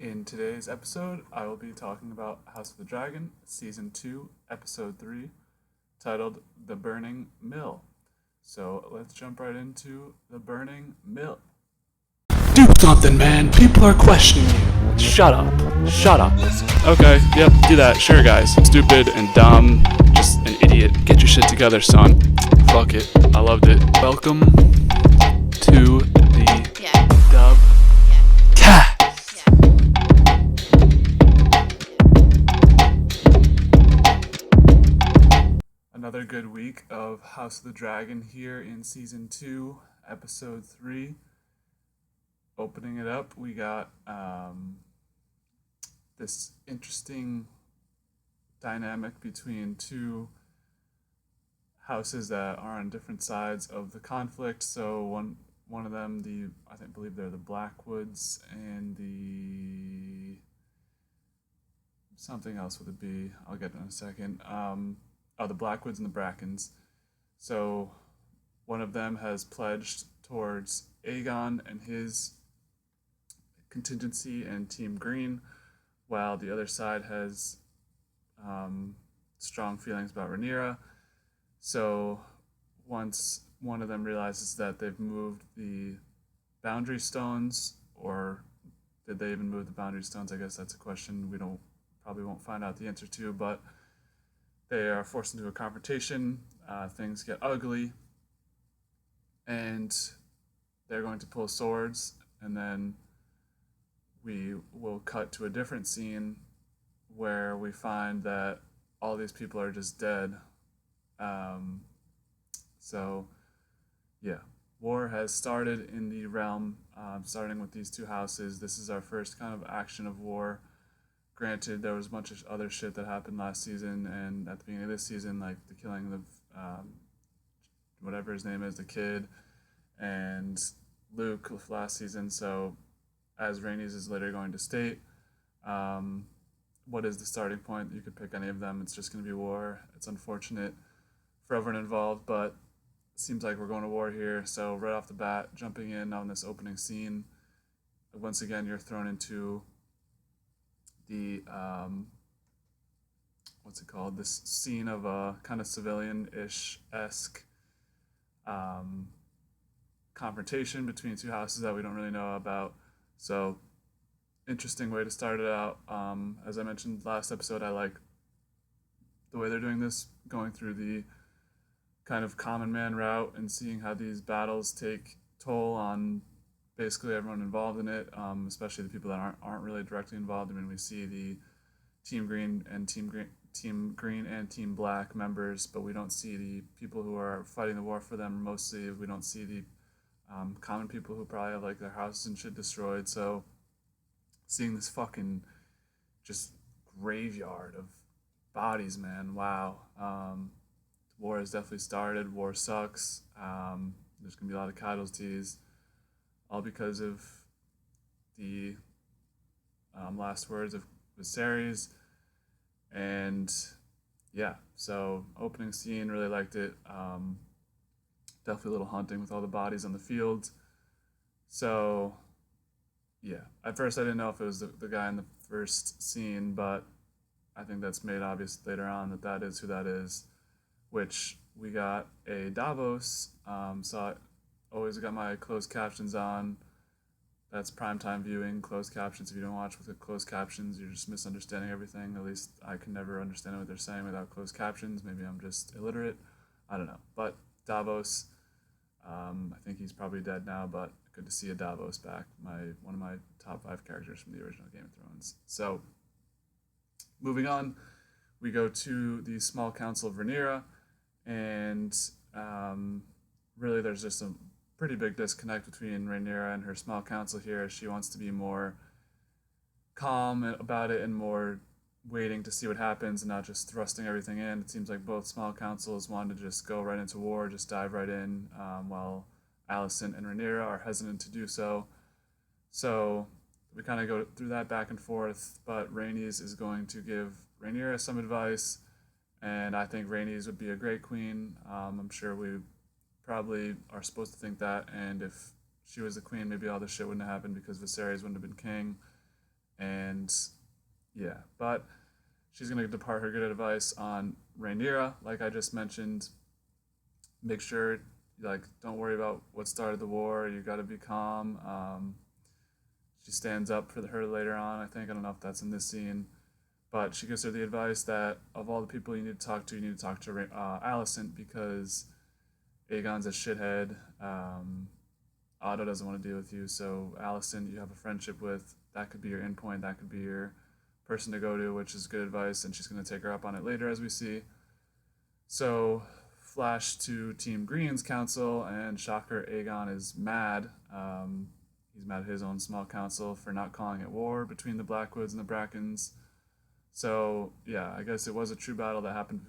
In today's episode, I will be talking about House of the Dragon, Season 2, Episode 3, titled The Burning Mill. So let's jump right into The Burning Mill. Do something, man. People are questioning you. Shut up. Shut up. Okay, yep, do that. Sure, guys. Stupid and dumb. Just an idiot. Get your shit together, son. Fuck it. I loved it. Welcome to the Dub Cast. Another good week of House of the Dragon here in Season 2, Episode 3. Opening it up, we got this interesting dynamic between two houses that are on different sides of the conflict. So one of them, believe they're the Blackwoods and the something else with a B. I'll get in a second. The Blackwoods and the Brackens. So one of them has pledged towards Aegon and his contingency and Team Green, while the other side has strong feelings about Rhaenyra. So once one of them realizes that they've moved the boundary stones, or did they even move the boundary stones? I guess that's a question we probably won't find out the answer to, but they are forced into a confrontation. Things get ugly, and they're going to pull swords, and then we will cut to a different scene where we find that all these people are just dead. Um, so, yeah, war has started in the realm, starting with these two houses. This is our first kind of action of war. Granted, there was a bunch of other shit that happened last season and at the beginning of this season, like the killing of whatever his name is, the kid, and Luke last season. So, as Rhaenys is later going to state, what is the starting point? You could pick any of them. It's just going to be war. It's unfortunate for everyone involved, but it seems like we're going to war here. So, right off the bat, jumping in on this opening scene, once again, you're thrown into the what's it called? This scene of a kind of civilian-ish esque confrontation between two houses that we don't really know about. So, interesting way to start it out. As I mentioned last episode, I like the way they're doing this, going through the kind of common man route and seeing how these battles take toll on basically everyone involved in it, especially the people that aren't really directly involved. I mean, we see the Team Green and Team Black members, but we don't see the people who are fighting the war for them. Mostly, we don't see the common people who probably have like their houses and shit destroyed. So, seeing this fucking just graveyard of bodies, man. Wow. War has definitely started. War sucks. There's gonna be a lot of casualties, all because of the last words of Viserys. And yeah, so opening scene, really liked it. Definitely a little haunting with all the bodies on the field. So yeah, at first I didn't know if it was the guy in the first scene, but I think that's made obvious later on that is who that is. Which we got a Davos. Saw it. Always got my closed captions on. That's primetime viewing, closed captions. If you don't watch with closed captions, you're just misunderstanding everything. At least I can never understand what they're saying without closed captions. Maybe I'm just illiterate. I don't know. But Davos, I think he's probably dead now, but good to see a Davos back. One of my top 5 characters from the original Game of Thrones. So, moving on, we go to the small council of Rhaenyra, and really there's just a pretty big disconnect between Rhaenyra and her small council here. She wants to be more calm about it and more waiting to see what happens and not just thrusting everything in. It seems like both small councils want to just go right into war, just dive right in, while Alicent and Rhaenyra are hesitant to do so. So we kind of go through that back and forth, but Rhaenys is going to give Rhaenyra some advice, and I think Rhaenys would be a great queen. I'm sure we probably are supposed to think that, and if she was the queen, maybe all this shit wouldn't have happened because Viserys wouldn't have been king. And yeah, but she's going to depart her good advice on Rhaenyra, like I just mentioned. Make sure, like, don't worry about what started the war. You got to be calm. She stands up for her later on, I think. I don't know if that's in this scene. But she gives her the advice that of all the people you need to talk to, you need to talk to Alicent because Aegon's a shithead. Otto doesn't want to deal with you. So Alicent, you have a friendship with. That could be your endpoint. That could be your person to go to, which is good advice. And she's going to take her up on it later, as we see. So flash to Team Green's council, and shocker, Aegon is mad. He's mad at his own small council for not calling it war between the Blackwoods and the Brackens. So yeah, I guess it was a true battle that happened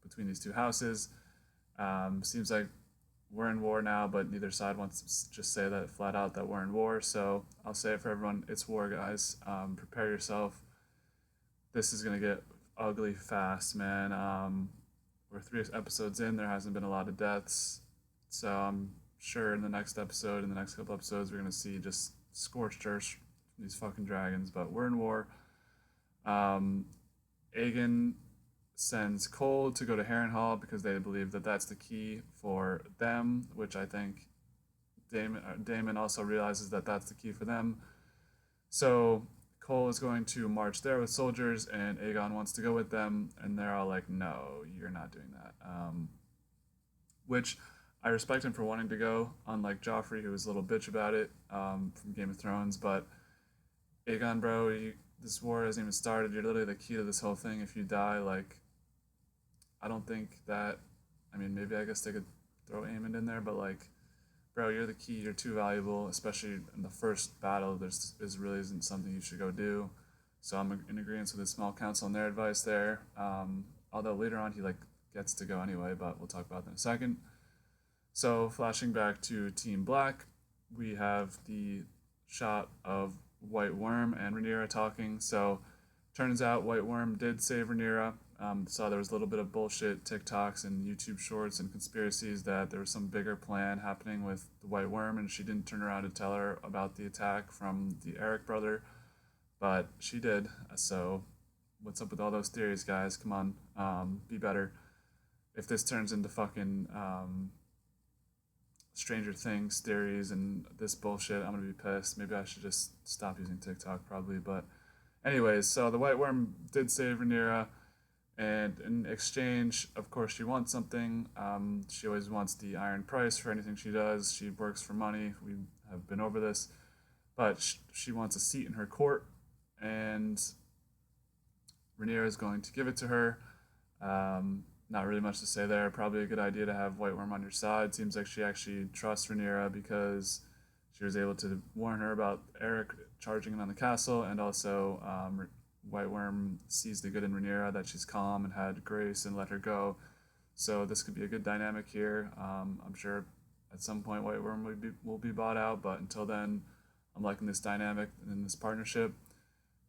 between these two houses. Seems like we're in war now, but neither side wants to just say that flat out that we're in war. So I'll say it for everyone: it's war, guys. Prepare yourself. This is gonna get ugly fast, man. We're 3 episodes in. There hasn't been a lot of deaths, so I'm sure in the next episode, in the next couple episodes, we're gonna see just scorched earth from these fucking dragons. But we're in war. Aegon sends Cole to go to Harrenhal because they believe that that's the key for them, which I think Daemon also realizes that that's the key for them. So Cole is going to march there with soldiers, and Aegon wants to go with them, and they're all like, no, you're not doing that. Which I respect him for wanting to go, unlike Joffrey, who was a little bitch about it from Game of Thrones. But Aegon, bro, this war hasn't even started. You're literally the key to this whole thing. If you die, like, I don't think that. I mean, maybe I guess they could throw Aemond in there, but like, bro, you're the key. You're too valuable, especially in the first battle. This really isn't something you should go do. So I'm in agreement with the small council and their advice there. Although later on he like gets to go anyway, but we'll talk about that in a second. So flashing back to Team Black, we have the shot of White Worm and Rhaenyra talking. So turns out White Worm did save Rhaenyra. Saw there was a little bit of bullshit TikToks and YouTube shorts and conspiracies that there was some bigger plan happening with the White Worm, and she didn't turn around to tell her about the attack from the Eric brother, but she did. So what's up with all those theories, guys? Come on, be better. If this turns into fucking Stranger Things theories and this bullshit, I'm gonna be pissed. Maybe I should just stop using TikTok, probably. But anyways, so the White Worm did save Rhaenyra, and in exchange, of course, she wants something. She always wants the iron price for anything she does. She works for money. We have been over this, but she wants a seat in her court, and Rhaenyra is going to give it to her. Not really much to say there. Probably a good idea to have White Worm on your side. Seems like she actually trusts Rhaenyra because she was able to warn her about Eric charging in on the castle, and also White Worm sees the good in Rhaenyra, that she's calm and had grace and let her go. So this could be a good dynamic here. I'm sure at some point White Worm will be bought out, but until then, I'm liking this dynamic and this partnership.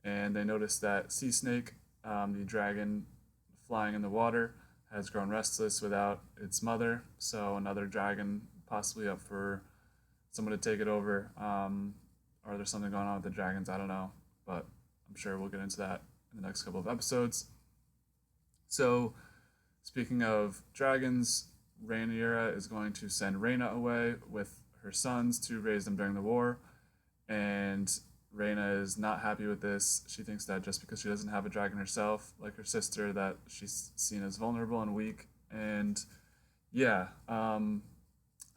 And they notice that Sea Snake, the dragon flying in the water, has grown restless without its mother. So another dragon possibly up for someone to take it over. Or there's something going on with the dragons, I don't know. But I'm sure we'll get into that in the next couple of episodes. So, speaking of dragons, Rhaenyra is going to send Rhaena away with her sons to raise them during the war. And Rhaena is not happy with this. She thinks that just because she doesn't have a dragon herself, like her sister, that she's seen as vulnerable and weak. And yeah, I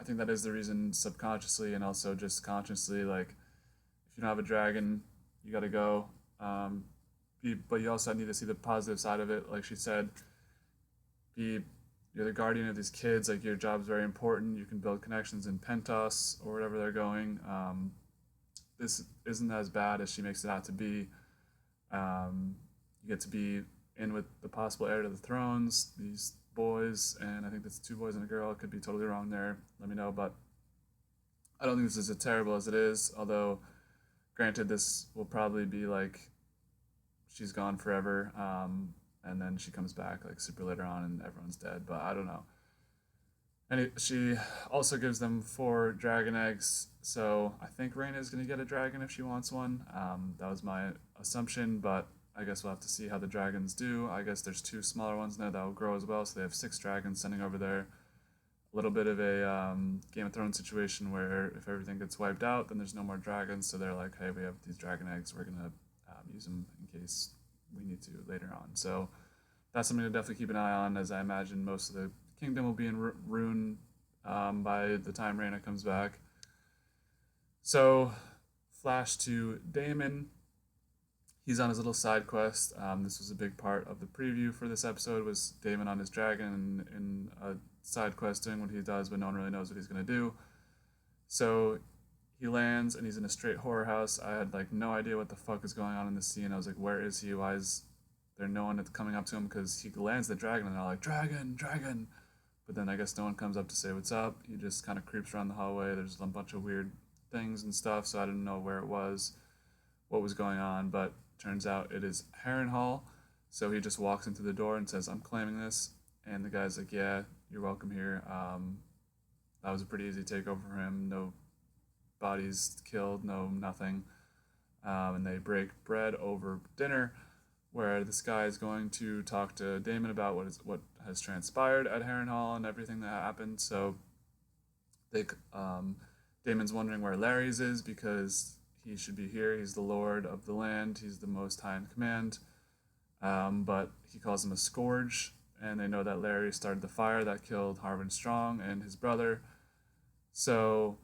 think that is the reason subconsciously and also just consciously, like, if you don't have a dragon, you gotta go. But you also need to see the positive side of it. Like she said, you're the guardian of these kids. Like, your job's very important. You can build connections in Pentos or wherever they're going. This isn't as bad as she makes it out to be. You get to be in with the possible heir to the thrones, these boys, and I think that's 2 boys and a girl. I could be totally wrong there. Let me know, but I don't think this is as terrible as it is, although granted, this will probably be like she's gone forever, and then she comes back like super later on and everyone's dead, but I don't know. She also gives them 4 dragon eggs. So I think Reyna is going to get a dragon if she wants one. That was my assumption, but I guess we'll have to see how the dragons do. I guess there's 2 smaller ones now that will grow as well, so they have 6 dragons sending over there. A little bit of a Game of Thrones situation where if everything gets wiped out, then there's no more dragons. So they're like, hey, we have these dragon eggs. We're gonna use them in case we need to later on. So that's something to definitely keep an eye on, as I imagine most of the kingdom will be in ruin by the time Reyna comes back. So, flash to Daemon. He's on his little side quest. This was a big part of the preview for this episode. Was Daemon on his dragon in a side quest doing what he does, but no one really knows what he's gonna do. So he lands and he's in a straight horror house. I had like no idea what the fuck is going on in this scene. I was like, where is he? Why is there no one coming up to him? Because he lands the dragon and they're like, dragon, dragon. But then I guess no one comes up to say what's up. He just kind of creeps around the hallway. There's a bunch of weird things and stuff, so I didn't know where it was, what was going on. But turns out it is Harrenhal. So he just walks into the door and says, I'm claiming this. And the guy's like, yeah, you're welcome here. That was a pretty easy takeover for him. No bodies killed, no nothing. And they break bread over dinner, where this guy is going to talk to Daemon about what has transpired at Harrenhal and everything that happened. So they Daemon's wondering where Larry's is because he should be here. He's the lord of the land. He's the most high in command. But he calls him a scourge, and they know that Larry started the fire that killed Harwin Strong and his brother. So,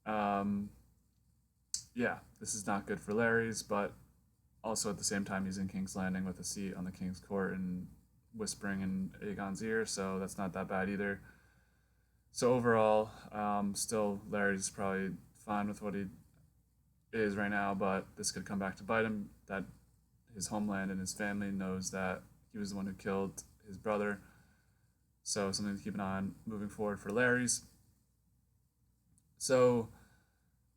yeah, this is not good for Larry's, but also at the same time he's in King's Landing with a seat on the King's Court and whispering in Aegon's ear, so that's not that bad either. So overall, still Larry's probably fine with what he is right now, but this could come back to bite him. That his homeland and his family knows that he was the one who killed his brother. So something to keep an eye on moving forward for Larry's. So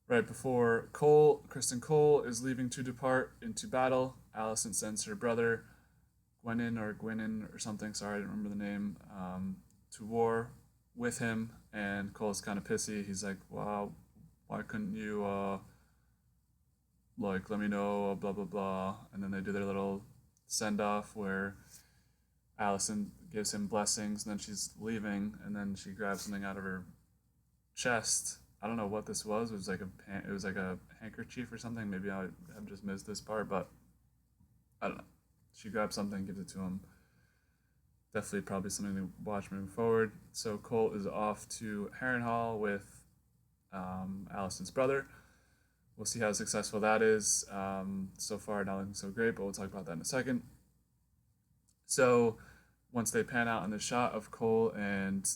right before Kristen Cole is leaving to depart into battle, Alicent sends her brother, Gwenin or something, sorry, I didn't remember the name, to war with him, and Cole's kind of pissy. He's like, wow, why couldn't you, like, let me know, blah, blah, blah. And then they do their little send-off where Alicent gives him blessings, and then she's leaving, and then she grabs something out of her chest. I don't know what this was. It was like a handkerchief or something. Maybe I have just missed this part, but I don't know. She grabs something, gives it to him. Definitely probably something to watch moving forward. So Cole is off to Harrenhal with Alicent's brother. We'll see how successful that is. So far, not looking so great, but we'll talk about that in a second. So once they pan out on the shot of Cole and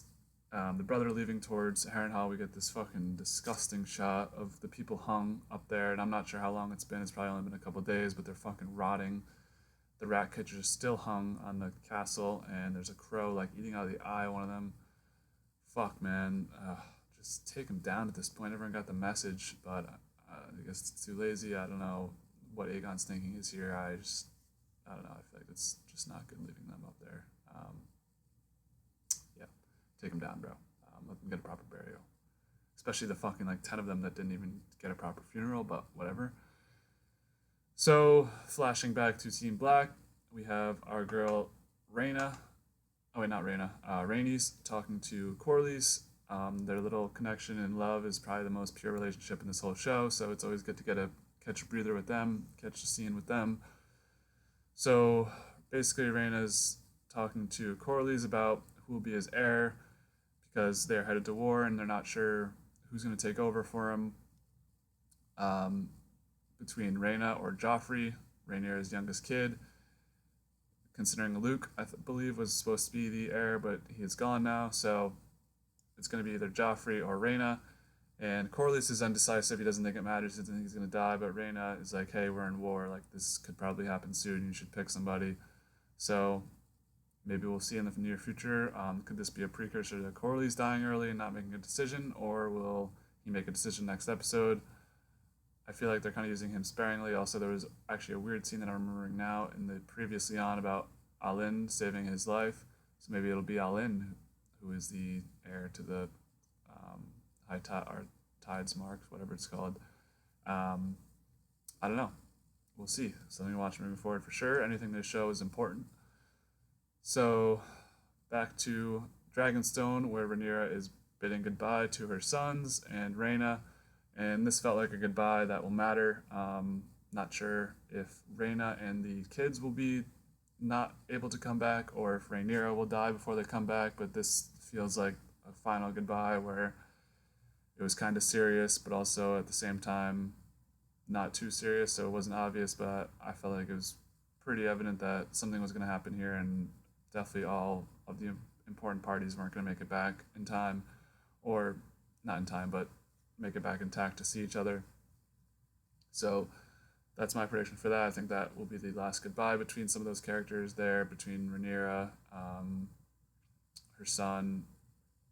the brother leaving towards Harrenhal, we get this fucking disgusting shot of the people hung up there, and I'm not sure how long it's been. It's probably only been a couple days, but they're fucking rotting. The rat catcher is still hung on the castle, and there's a crow like eating out of the eye of one of them. Fuck, man. Just take him down at this point. Everyone got the message, but I guess it's too lazy. I don't know what Aegon's thinking is here. I don't know. I feel like it's just not good leaving them up there. Yeah, take them down, bro. Let them get a proper burial. Especially the fucking like 10 of them that didn't even get a proper funeral, but whatever. So, flashing back to Team Black, we have our girl Rhaena. Oh wait, not Rhaena. Rhaenys talking to Corlys. Their little connection and love is probably the most pure relationship in this whole show. So it's always good to catch a breather with them, catch a scene with them. So basically, Rhaena's talking to Corlys about who will be his heir because they're headed to war and they're not sure who's going to take over for him. Between Rhaena or Joffrey, Rhaenyra's youngest kid. Considering Luke, I believe, was supposed to be the heir, but he's gone now, so it's going to be either Joffrey or Rhaena. And Corlys is undecisive. He doesn't think it matters. He doesn't think he's going to die, but Rhaena is like, hey, we're in war. Like, this could probably happen soon. You should pick somebody. So maybe we'll see in the near future. Could this be a precursor to Corlys dying early and not making a decision, or will he make a decision next episode? I feel like they're kind of using him sparingly. Also, there was actually a weird scene that I'm remembering now in the previously on about Alyn saving his life. So maybe it'll be Alyn who is the heir to the high tide or tides mark, whatever it's called. Um, I don't know. We'll see. Something to watch moving forward for sure. Anything they show is important. So back to Dragonstone, where Rhaenyra is bidding goodbye to her sons and Rhaena, and this felt like a goodbye that will matter. Not sure if Rhaena and the kids will be not able to come back, or if Rhaenyra will die before they come back. But this feels like a final goodbye where it was kind of serious, but also at the same time not too serious, so it wasn't obvious. But I felt like it was pretty evident that something was going to happen here, and definitely all of the important parties weren't going to make it back in time, or not in time, but make it back intact to see each other. So that's my prediction for that. I think that will be the last goodbye between some of those characters there, between Rhaenyra, her son,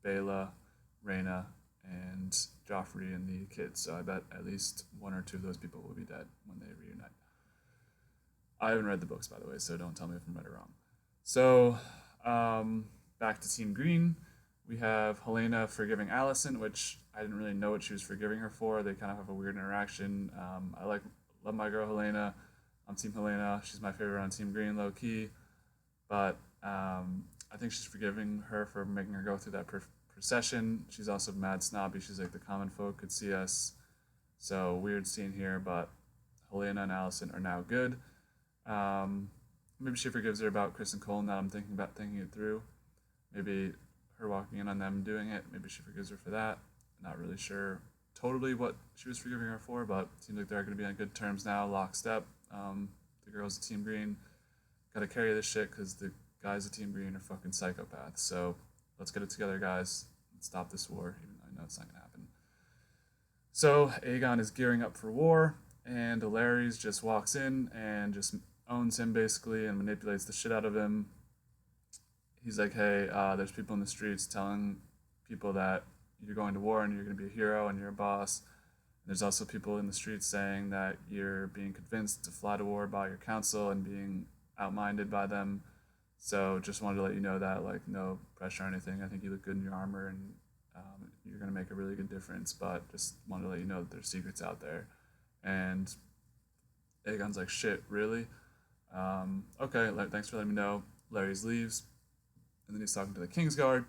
Bela, Rhaena, and Joffrey and the kids. So I bet at least one or two of those people will be dead when they reunite. I haven't read the books, by the way, so don't tell me if I'm right or wrong. So back to Team Green. We have Helena forgiving Alicent, which I didn't really know what she was forgiving her for. They kind of have a weird interaction. I love my girl Helena. I'm Team Helena. She's my favorite on Team Green, low key. But I think she's forgiving her for making her go through that procession. She's also mad snobby. She's like, the common folk could see us. So weird scene here, but Helena and Alicent are now good. Maybe she forgives her about Chris and Colin. Now I'm thinking it through. Maybe her walking in on them doing it. Maybe she forgives her for that. Not really sure totally what she was forgiving her for, but it seems like they're going to be on good terms now, lockstep. The girls of Team Green got to carry this shit because the guys of Team Green are fucking psychopaths. So let's get it together, guys. Let's stop this war, even though I know it's not going to happen. So Aegon is gearing up for war, and Larys just walks in and just owns him basically and manipulates the shit out of him. He's like, hey, there's people in the streets telling people that you're going to war and you're going to be a hero and you're a boss. And there's also people in the streets saying that you're being convinced to fly to war by your council and being outminded by them. So just wanted to let you know that, like, no pressure or anything. I think you look good in your armor and you're going to make a really good difference, but just wanted to let you know that there's secrets out there. And Aegon's like, shit, really? Okay, thanks for letting me know. Larys leaves, and then he's talking to the Kingsguard,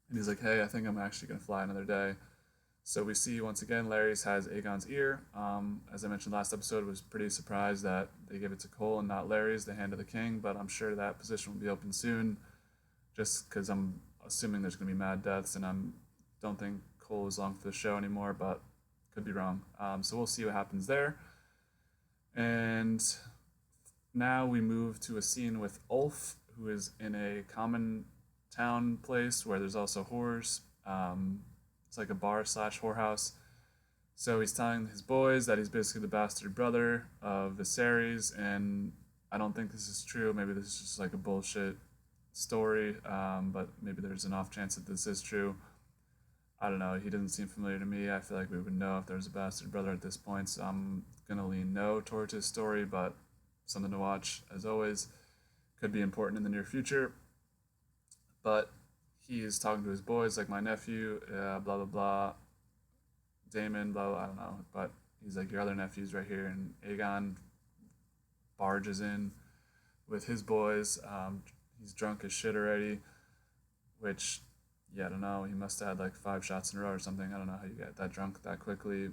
and he's like, hey, I think I'm actually going to fly another day. So we see, once again, Larys has Aegon's ear. As I mentioned last episode, was pretty surprised that they gave it to Cole and not Larys, the Hand of the King, but I'm sure that position will be open soon, just because I'm assuming there's going to be mad deaths, and I don't think Cole is long for the show anymore, but could be wrong. So we'll see what happens there. And now we move to a scene with Ulf, who is in a common town place where there's also whores. It's like a bar / whorehouse. So he's telling his boys that he's basically the bastard brother of Viserys, and I don't think this is true. Maybe this is just like a bullshit story, but maybe there's an off chance that this is true. I don't know. He doesn't seem familiar to me. I feel like we would know if there's a bastard brother at this point, so I'm going to lean no towards his story, but something to watch, as always. Could be important in the near future. But he is talking to his boys, like my nephew, blah, blah, blah, Daemon, blah, blah, I don't know. But he's like, your other nephew's right here. And Aegon barges in with his boys. He's drunk as shit already, which, yeah, I don't know. He must have had like 5 shots in a row or something. I don't know how you get that drunk that quickly.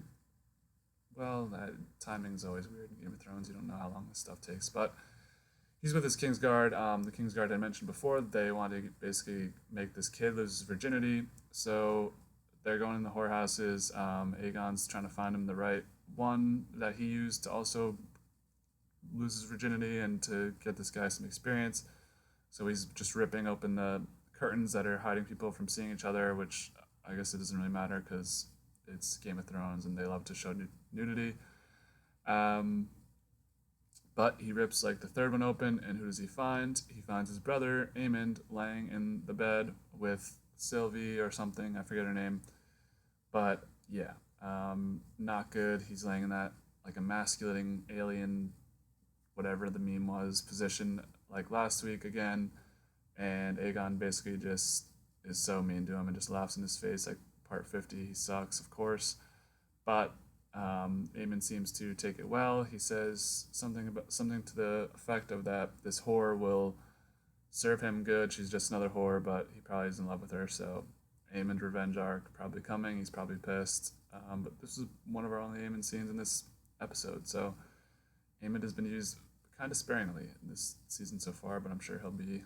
Well, that timing's always weird in Game of Thrones. You don't know how long this stuff takes. But he's with his Kingsguard. The Kingsguard I mentioned before, they want to basically make this kid lose his virginity. So they're going in the whorehouses. Aegon's trying to find him the right one that he used to also lose his virginity and to get this guy some experience. So he's just ripping open the curtains that are hiding people from seeing each other, which I guess it doesn't really matter because it's Game of Thrones and they love to show nudity. But he rips like the third one open, and who does he find? He finds his brother, Aemond, laying in the bed with Sylvie or something. I forget her name. But yeah, not good. He's laying in that like emasculating alien, whatever the meme was, position like last week again. And Aegon basically just is so mean to him and just laughs in his face like part 50. He sucks, of course. But Eamon seems to take it well. He says something to the effect of that this whore will serve him good. She's just another whore, but he probably is in love with her. So Eamon's revenge arc probably coming. He's probably pissed. But this is one of our only Eamon scenes in this episode. So Eamon has been used kind of sparingly in this season so far, but I'm sure he'll be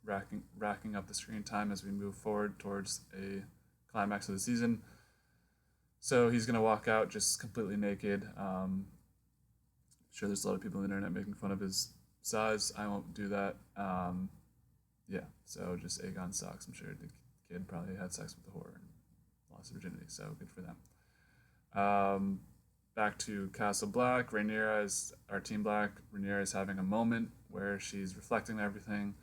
racking up the screen time as we move forward towards a climax of the season. So he's gonna walk out just completely naked. I'm sure there's a lot of people on the internet making fun of his size. I won't do that. Yeah, so just Aegon sucks. I'm sure the kid probably had sex with the whore and lost virginity, so good for them. Back to Castle Black. Rhaenyra is our Team Black. Rhaenyra is having a moment where she's reflecting on everything,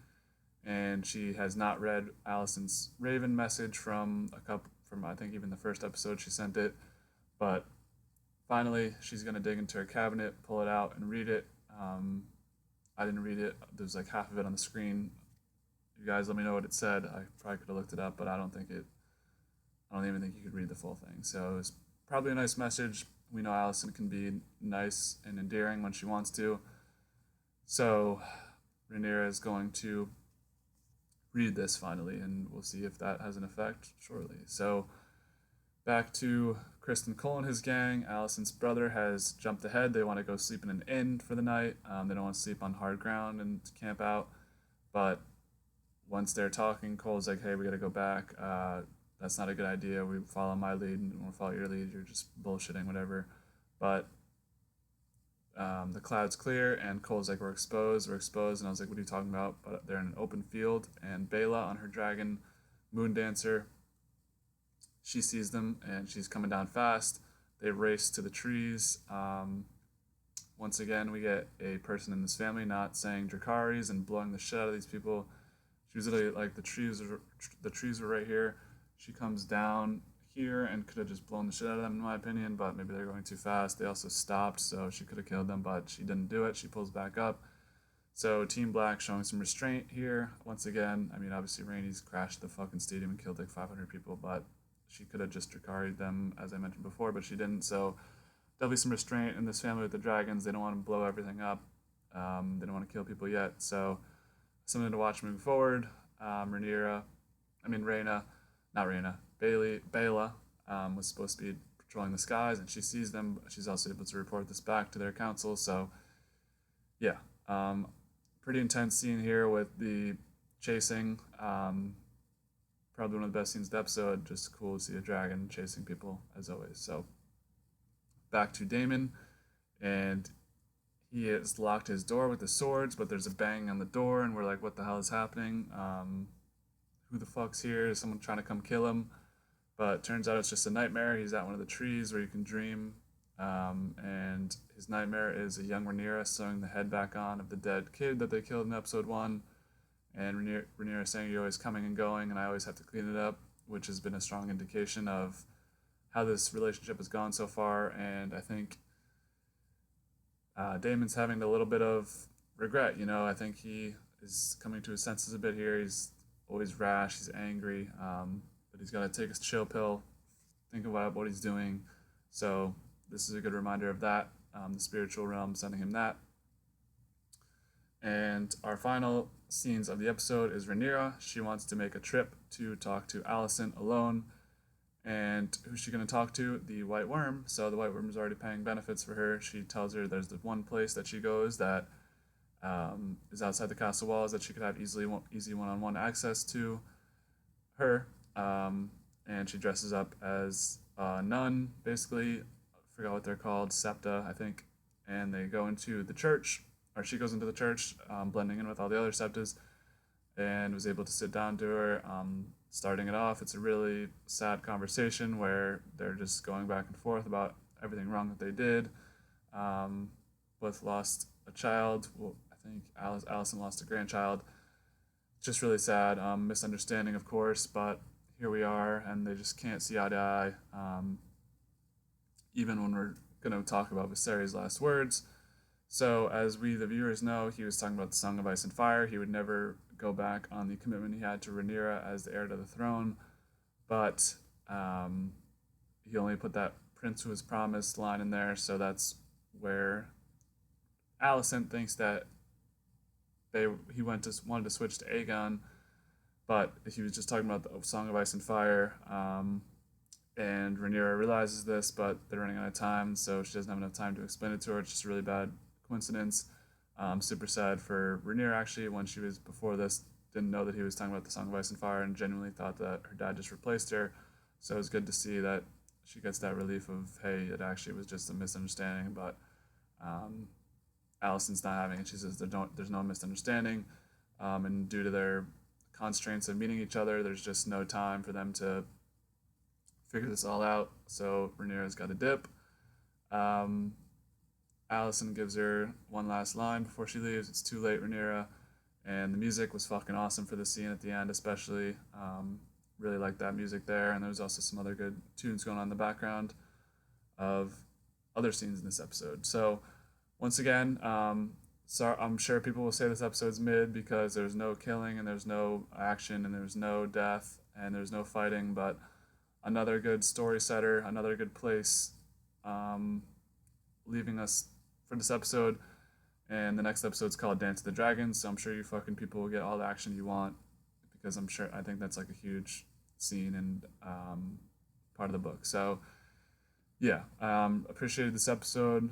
and she has not read Alicent's Raven message from I think even the first episode she sent it, but finally she's gonna dig into her cabinet, pull it out, and read it. I didn't read it. There's like half of it on the screen. You guys, let me know what it said. I probably could have looked it up, but I don't even think you could read the full thing. So it's probably a nice message. We know Alicent can be nice and endearing when she wants to. So Rhaenyra is going to read this finally, and we'll see if that has an effect shortly. So back to Criston Cole and his gang. Alicent's brother has jumped ahead. They want to go sleep in an inn for the night. They don't want to sleep on hard ground and camp out. But once they're talking, Cole's like, hey, we got to go back. That's not a good idea. We follow my lead and we'll follow your lead. You're just bullshitting, whatever. But the cloud's clear, and Cole's like, we're exposed. And I was like, what are you talking about? But they're in an open field, and Bela on her dragon, Moon Dancer, she sees them, and she's coming down fast. They race to the trees. Once again, we get a person in this family not saying Dracarys and blowing the shit out of these people. She was literally like, the trees were right here. She comes down here and could have just blown the shit out of them, in my opinion, but maybe they're going too fast. They also stopped, so she could have killed them, but she didn't do it. She pulls back up. So Team Black showing some restraint here. Once again, I mean, obviously Rhaenys crashed the fucking stadium and killed like 500 people, but she could have just Drakari'd them, as I mentioned before, but she didn't. So definitely some restraint in this family with the dragons. They don't want to blow everything up. They don't want to kill people yet. So something to watch moving forward. Bela was supposed to be patrolling the skies, and she sees them. She's also able to report this back to their council. So, yeah, pretty intense scene here with the chasing. Probably one of the best scenes of the episode. Just cool to see a dragon chasing people, as always. So, back to Daemon, and he has locked his door with the swords, but there's a bang on the door, and we're like, what the hell is happening? Who the fuck's here? Is someone trying to come kill him? But turns out it's just a nightmare. He's at one of the trees where you can dream. And his nightmare is a young Rhaenyra sewing the head back on of the dead kid that they killed in episode 1. And Rhaenyra saying, you're always coming and going, and I always have to clean it up, which has been a strong indication of how this relationship has gone so far. And I think Daemon's having a little bit of regret. You know, I think he is coming to his senses a bit here. He's always rash. He's angry. But he's got to take a chill pill, think about what he's doing. So this is a good reminder of that. The spiritual realm sending him that. And our final scenes of the episode is Rhaenyra. She wants to make a trip to talk to Alicent alone. And who's she going to talk to? The White Worm. So the White Worm is already paying benefits for her. She tells her there's the one place that she goes that is outside the castle walls that she could have easy one-on-one access to her. And she dresses up as a nun, basically. I forgot what they're called, septa, I think. And they go into the church, or she goes into the church, blending in with all the other septas, and was able to sit down to her. Starting it off, it's a really sad conversation where they're just going back and forth about everything wrong that they did. Both lost a child. Well, I think Alicent lost a grandchild. Just really sad. Misunderstanding, of course, but here we are, and they just can't see eye to eye. Even when we're going to talk about Viserys' last words. So, as we, the viewers, know, he was talking about the Song of Ice and Fire. He would never go back on the commitment he had to Rhaenyra as the heir to the throne, but he only put that Prince who was promised line in there, so that's where Alicent thinks that he wanted to switch to Aegon, but he was just talking about the Song of Ice and Fire. And Rhaenyra realizes this, but they're running out of time, so she doesn't have enough time to explain it to her. It's just a really bad coincidence. Super sad for Rhaenyra, actually, when she was, before this, didn't know that he was talking about the Song of Ice and Fire and genuinely thought that her dad just replaced her. So it's good to see that she gets that relief of, hey, it actually was just a misunderstanding, but Alicent's not having it. She says there's no misunderstanding, and due to their constraints of meeting each other, there's just no time for them to figure this all out. So Rhaenyra's got a dip. Alicent gives her one last line before she leaves. It's too late, Rhaenyra. And the music was fucking awesome for the scene at the end, especially. Really liked that music there. And there was also some other good tunes going on in the background of other scenes in this episode. So once again, so I'm sure people will say this episode's mid because there's no killing and there's no action and there's no death and there's no fighting, but another good story setter, another good place, leaving us for this episode. And the next episode's called Dance of the Dragons, so I'm sure you fucking people will get all the action you want because I think that's like a huge scene and part of the book. So yeah, appreciated this episode.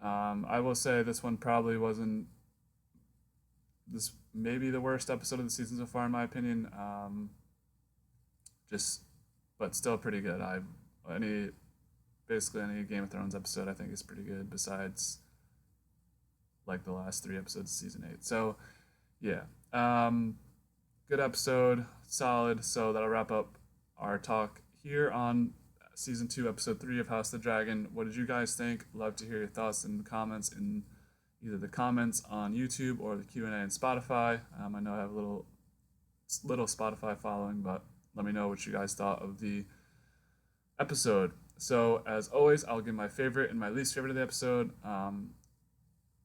I will say this one probably wasn't this maybe the worst episode of the season so far in my opinion. But still pretty good. Basically any Game of Thrones episode I think is pretty good besides like the last 3 episodes of season 8. So yeah, good episode, solid. So that'll wrap up our talk here on season 2 episode 3 of House of the Dragon. What did you guys think? Love to hear your thoughts in the comments in either the comments on YouTube or the Q&A on Spotify. I know I have a little Spotify following, but let me know what you guys thought of the episode. So as always, I'll give my favorite and my least favorite of the episode.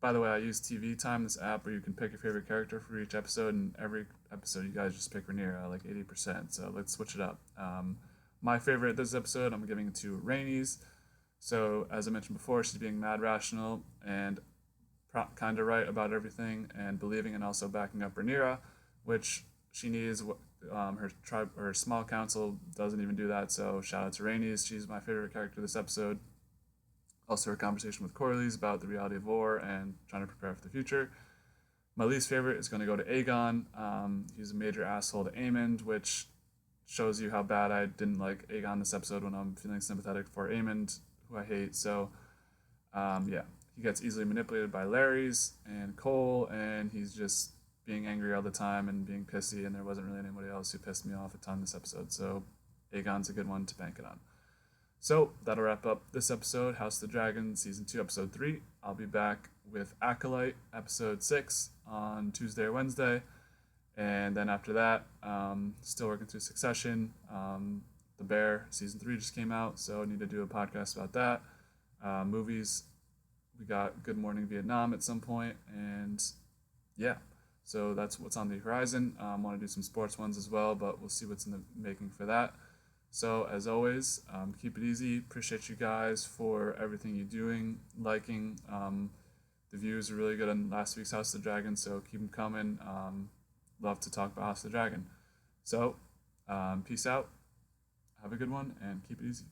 By the way, I use TV Time, this app where you can pick your favorite character for each episode, and every episode you guys just pick Rhaenyra, like 80%, so let's switch it up. My favorite this episode, I'm giving it to Rhaenys. So as I mentioned before, she's being mad rational and kind of right about everything and believing and also backing up Rhaenyra, which she needs. Her small council doesn't even do that, so shout out to Rhaenys. She's my favorite character this episode. Also her conversation with Corlys about the reality of war and trying to prepare for the future. My least favorite is going to go to Aegon. He's a major asshole to Aemond, which shows you how bad I didn't like Aegon this episode when I'm feeling sympathetic for Aemond, who I hate. So yeah, he gets easily manipulated by Larrys and Cole, and he's just being angry all the time and being pissy, and there wasn't really anybody else who pissed me off a ton this episode. So Aegon's a good one to bank it on. So that'll wrap up this episode, House of the Dragon, Season 2, Episode 3. I'll be back with Acolyte, Episode 6, on Tuesday or Wednesday. And then after that, still working through Succession. The Bear, Season 3 just came out, so I need to do a podcast about that. Movies, we got Good Morning Vietnam at some point, and yeah. So that's what's on the horizon. I want to do some sports ones as well, but we'll see what's in the making for that. So as always, keep it easy. Appreciate you guys for everything you're doing, liking. The views are really good on last week's House of the Dragon, so keep them coming. Love to talk about House of the Dragon. So peace out. Have a good one and keep it easy.